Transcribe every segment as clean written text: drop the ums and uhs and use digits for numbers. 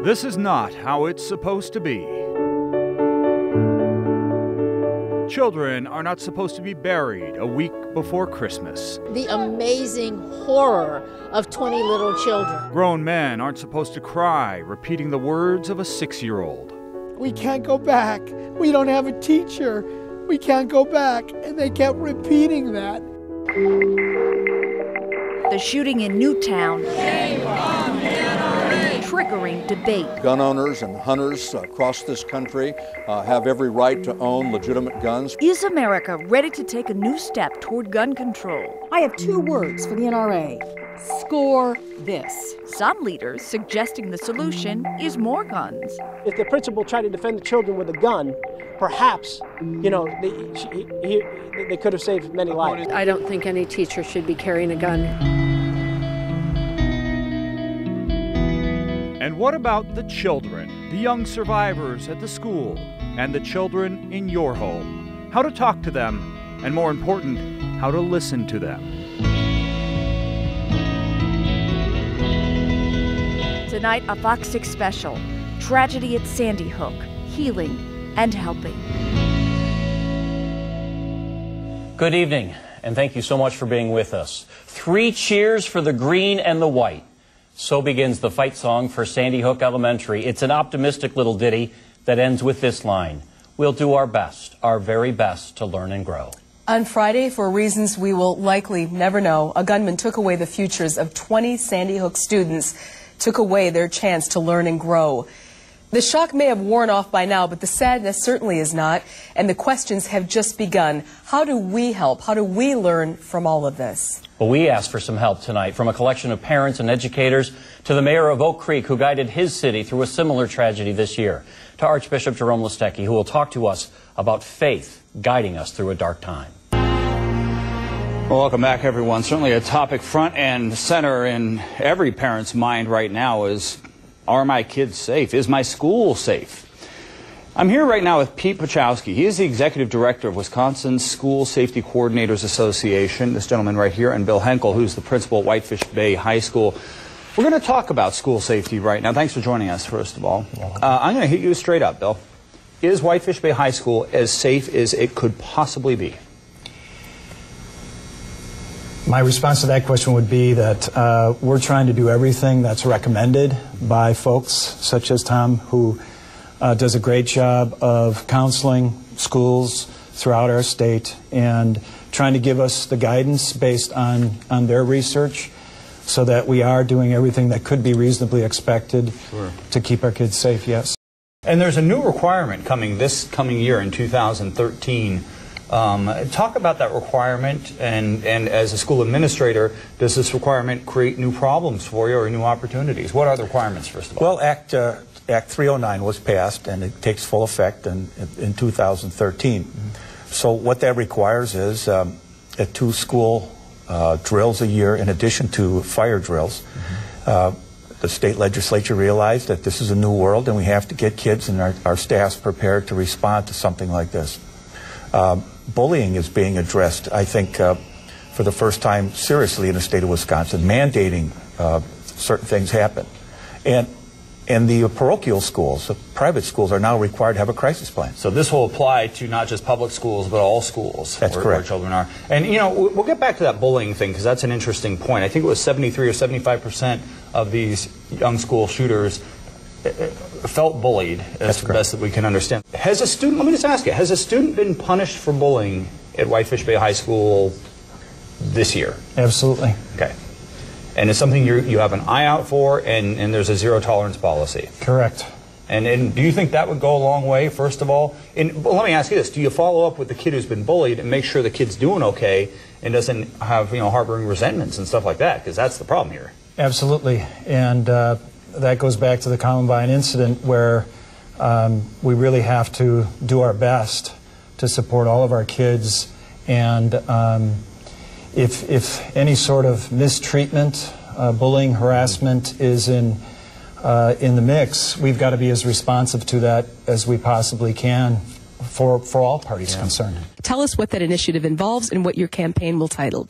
This is not how it's supposed to be. Children are not supposed to be buried a week before Christmas. The amazing horror of 20 little children. Grown men aren't supposed to cry, repeating the words of a 6-year-old. We can't go back. We don't have a teacher. We can't go back. And they kept repeating that. The shooting in Newtown, triggering debate. Gun owners and hunters across this country have every right to own legitimate guns. Is America ready to take a new step toward gun control? I have 2 words for the NRA. Score this. Some leaders suggesting the solution is more guns. If the principal tried to defend the children with a gun, perhaps, they could have saved many lives. I don't think any teacher should be carrying a gun. And what about the children, the young survivors at the school, and the children in your home? How to talk to them, and more important, how to listen to them. Tonight, a Fox 6 special, Tragedy at Sandy Hook, Healing and Helping. Good evening, and thank you so much for being with us. 3 cheers for the green and the white. So begins the fight song for Sandy Hook Elementary. It's an optimistic little ditty that ends with this line: we'll do our best, our very best, to learn and grow. On Friday, for reasons we will likely never know, a gunman took away the futures of 20 Sandy Hook students, took away their chance to learn and grow. The shock may have worn off by now, but the sadness certainly is not, and the questions have just begun. How do we help? How do we learn from all of this? Well, we asked for some help tonight from a collection of parents and educators to the mayor of Oak Creek, who guided his city through a similar tragedy this year, to Archbishop Jerome Listecki, who will talk to us about faith guiding us through a dark time. Well, welcome back, everyone. Certainly a topic front and center in every parent's mind right now is, are my kids safe? Is my school safe? I'm here right now with Pete Pachowski. He is the executive director of Wisconsin's School Safety Coordinators Association. This gentleman right here, and Bill Henkel, who's the principal at Whitefish Bay High School. We're going to talk about school safety right now. Thanks for joining us, first of all. I'm going to hit you straight up, Bill. Is Whitefish Bay High School as safe as it could possibly be? My response to that question would be that we're trying to do everything that's recommended by folks such as Tom, who does a great job of counseling schools throughout our state and trying to give us the guidance based on their research so that we are doing everything that could be reasonably expected to keep our kids safe, yes. And there's a new requirement coming this coming year in 2013. Talk about that requirement, and as a school administrator, does this requirement create new problems for you or new opportunities? What are the requirements, first of all? Well, Act 309 was passed, and it takes full effect in 2013. So what that requires is 2 school drills a year in addition to fire drills. The state legislature realized that this is a new world, and we have to get kids and our staffs prepared to respond to something like this. Bullying is being addressed, I think, for the first time seriously in the state of Wisconsin. Mandating certain things happen. And the parochial schools, the private schools, are now required to have a crisis plan. So this will apply to not just public schools, but all schools. That's correct. Where children are. And, you know, we'll get back to that bullying thing, because that's an interesting point. I think it was 73 or 75% of these young school shooters felt bullied, as the best that we can understand. Has a student, let me just ask you, has a student been punished for bullying at Whitefish Bay High School this year? Absolutely. Okay. And it's something you have an eye out for, and there's a zero tolerance policy? Correct. And do you think that would go a long way, first of all? Well, let me ask you this. Do you follow up with the kid who's been bullied and make sure the kid's doing okay and doesn't have, harboring resentments and stuff like that? Because that's the problem here. Absolutely. And that goes back to the Columbine incident, where we really have to do our best to support all of our kids. And if any sort of mistreatment, bullying, harassment is in the mix, we've got to be as responsive to that as we possibly can for all parties concerned. Tell us what that initiative involves and what your campaign will title.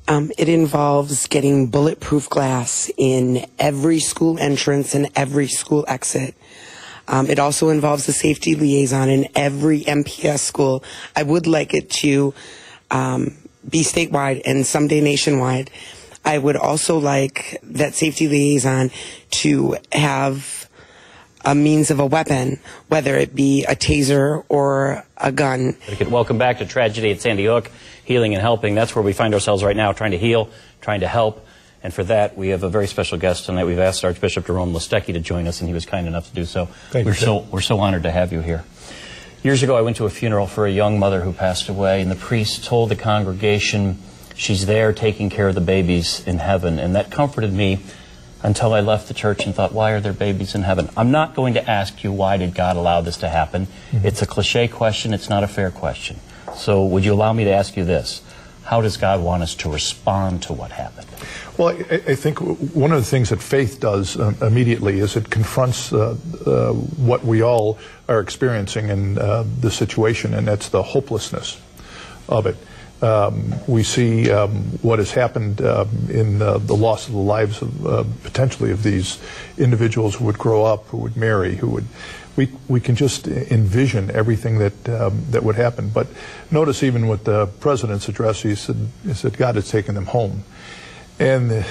It involves getting bulletproof glass in every school entrance and every school exit. It also involves a safety liaison in every MPS school. I would like it to be statewide and someday nationwide. I would also like that safety liaison to have a means of a weapon, whether it be a taser or a gun. Welcome back to Tragedy at Sandy Hook, Healing and Helping. That's where we find ourselves right now, trying to heal, trying to help. And for that, we have a very special guest tonight. We've asked Archbishop Jerome Listecki to join us, and he was kind enough to do so. We're so honored to have you here. Years ago, I went to a funeral for a young mother who passed away, and the priest told the congregation she's there taking care of the babies in heaven. And that comforted me until I left the church and thought, why are there babies in heaven? I'm not going to ask you, why did God allow this to happen? It's a cliche question. It's not a fair question. So would you allow me to ask you this? How does God want us to respond to what happened? Well, I think one of the things that faith does immediately is it confronts what we all are experiencing in the situation, and that's the hopelessness of it. We see what has happened in the loss of the lives of potentially of these individuals who would grow up, who would marry, who would. We can just envision everything that would happen. But notice even with the president's address, he said God has taken them home. And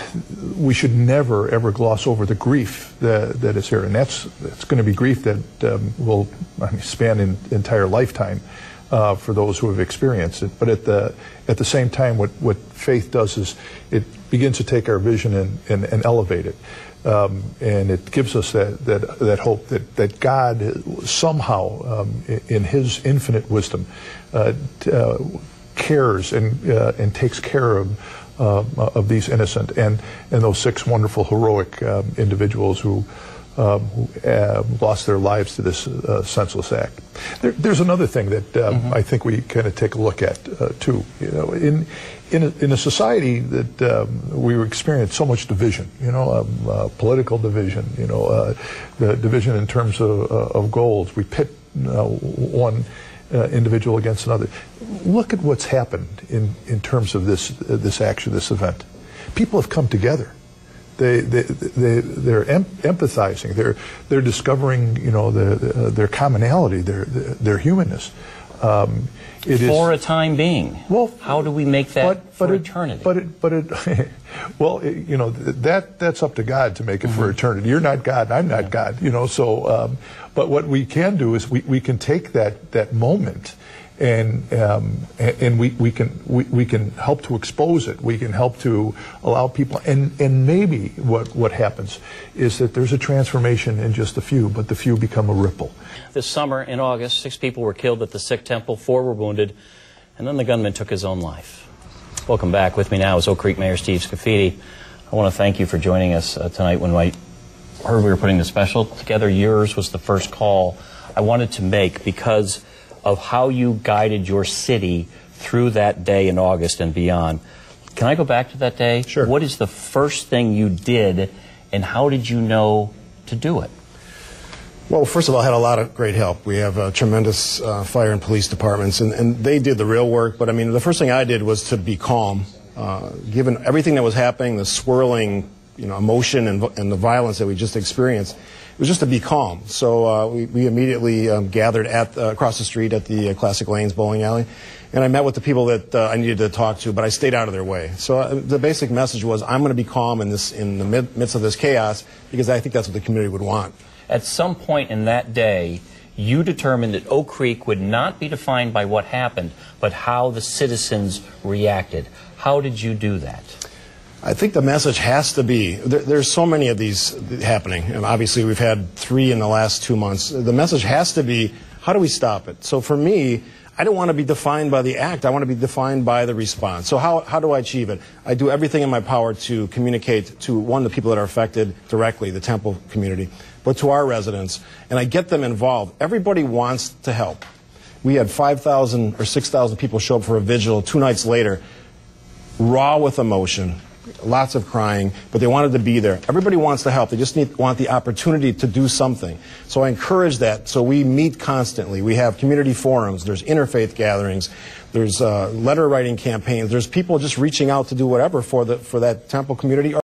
we should never, ever gloss over the grief that is here. And that's going to be grief that will span an entire lifetime for those who have experienced it. But at the same time, what faith does is it begins to take our vision and elevate it. And it gives us that hope that God somehow, in His infinite wisdom, cares and takes care of these innocent and those 6 wonderful heroic individuals who lost their lives to this senseless act. There's another thing that I think we kind of take a look at too. You know, in a society that we experience so much division, political division, the division in terms of goals. We pit one individual against another. Look at what's happened in terms of this action, this event. People have come together. They're empathizing. They're discovering, their commonality, their humanness. For a time being. Well, how do we make that for eternity? That's up to God to make it for eternity. You're not God, I'm not God. So. But what we can do is we can take that moment and we can help to expose it. We can help to allow people, and maybe what happens is that there's a transformation in just a few, but the few become a ripple. This summer in August, 6 people were killed at the Sikh temple, 4 were wounded, and then the gunman took his own life. Welcome back. With me now is Oak Creek Mayor Steve Scafidi. I want to thank you for joining us tonight. When I heard we were putting the special together, yours was the first call I wanted to make because of how you guided your city through that day in August and beyond. Can I go back to that day? Sure. What is the first thing you did, and how did you know to do it? Well, first of all, I had a lot of great help. We have tremendous fire and police departments, and they did the real work. But, I mean, the first thing I did was to be calm. Given everything that was happening, the swirling emotion and the violence that we just experienced, it was just to be calm. So we immediately gathered across the street at the Classic Lanes bowling alley, and I met with the people that I needed to talk to, but I stayed out of their way. So the basic message was, I'm going to be calm in the midst of this chaos, because I think that's what the community would want. At some point in that day, you determined that Oak Creek would not be defined by what happened, but how the citizens reacted. How did you do that? I think the message has to be, there's so many of these happening, and obviously we've had 3 in the last 2 months. The message has to be, how do we stop it? So for me, I don't want to be defined by the act. I want to be defined by the response. So how do I achieve it? I do everything in my power to communicate to, one, the people that are affected directly, the Temple community, but to our residents, and I get them involved. Everybody wants to help. We had 5,000 or 6,000 people show up for a vigil 2 nights later, raw with emotion, lots of crying, but they wanted to be there. Everybody wants to help. They just want the opportunity to do something. So I encourage that. So we meet constantly. We have community forums. There's interfaith gatherings. There's letter writing campaigns. There's people just reaching out to do whatever for that Temple community.